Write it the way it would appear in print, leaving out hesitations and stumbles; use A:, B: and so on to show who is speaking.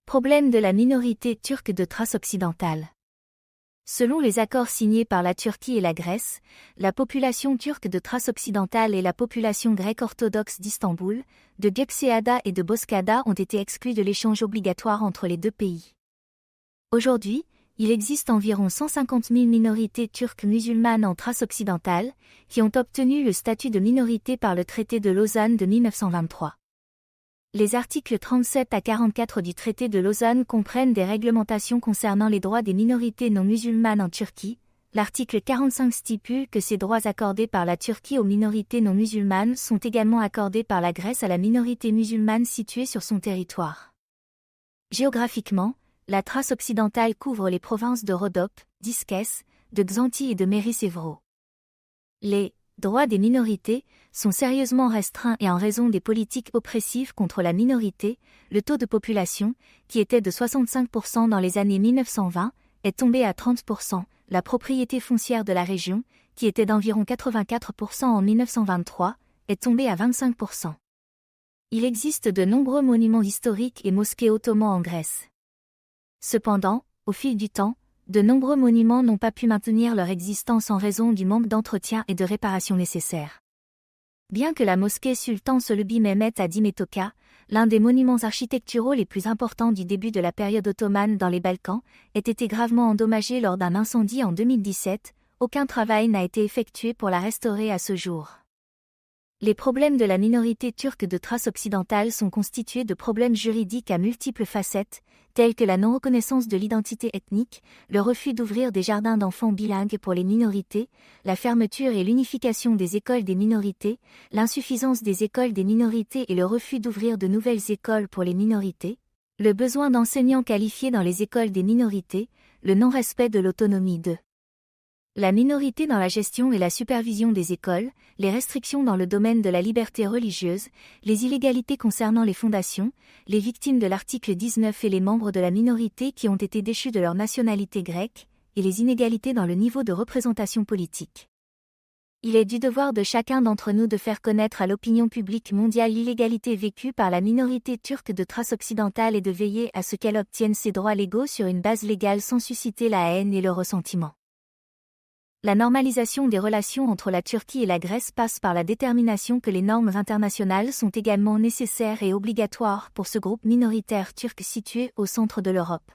A: Problème de la minorité turque de Thrace occidentale. Selon les accords signés par la Turquie et la Grèce, la population turque de Thrace occidentale et la population grecque orthodoxe d'Istanbul, de Gökçeada et de Bozcaada ont été exclus de l'échange obligatoire entre les deux pays. Aujourd'hui, il existe environ 150 000 minorités turques musulmanes en Thrace occidentale, qui ont obtenu le statut de minorité par le traité de Lausanne de 1923. Les articles 37 à 44 du traité de Lausanne comprennent des réglementations concernant les droits des minorités non musulmanes en Turquie. L'article 45 stipule que ces droits accordés par la Turquie aux minorités non musulmanes sont également accordés par la Grèce à la minorité musulmane située sur son territoire. Géographiquement, la Thrace occidentale couvre les provinces de Rhodope, d'Iskès, de Xanthi et de Méris-Évro. Les droits des minorités sont sérieusement restreints et en raison des politiques oppressives contre la minorité, le taux de population, qui était de 65% dans les années 1920, est tombé à 30%, la propriété foncière de la région, qui était d'environ 84% en 1923, est tombée à 25%. Il existe de nombreux monuments historiques et mosquées ottomans en Grèce. Cependant, au fil du temps, de nombreux monuments n'ont pas pu maintenir leur existence en raison du manque d'entretien et de réparation nécessaires. Bien que la mosquée Sultan Çelebi Mehmet à Dimetoka, l'un des monuments architecturaux les plus importants du début de la période ottomane dans les Balkans, ait été gravement endommagée lors d'un incendie en 2017, aucun travail n'a été effectué pour la restaurer à ce jour. Les problèmes de la minorité turque de Thrace occidentale sont constitués de problèmes juridiques à multiples facettes, tels que la non-reconnaissance de l'identité ethnique, le refus d'ouvrir des jardins d'enfants bilingues pour les minorités, la fermeture et l'unification des écoles des minorités, l'insuffisance des écoles des minorités et le refus d'ouvrir de nouvelles écoles pour les minorités, le besoin d'enseignants qualifiés dans les écoles des minorités, le non-respect de l'autonomie de la minorité dans la gestion et la supervision des écoles, les restrictions dans le domaine de la liberté religieuse, les illégalités concernant les fondations, les victimes de l'article 19 et les membres de la minorité qui ont été déchus de leur nationalité grecque, et les inégalités dans le niveau de représentation politique. Il est du devoir de chacun d'entre nous de faire connaître à l'opinion publique mondiale l'illégalité vécue par la minorité turque de Thrace occidentale et de veiller à ce qu'elle obtienne ses droits légaux sur une base légale sans susciter la haine et le ressentiment. La normalisation des relations entre la Turquie et la Grèce passe par la détermination que les normes internationales sont également nécessaires et obligatoires pour ce groupe minoritaire turc situé au centre de l'Europe.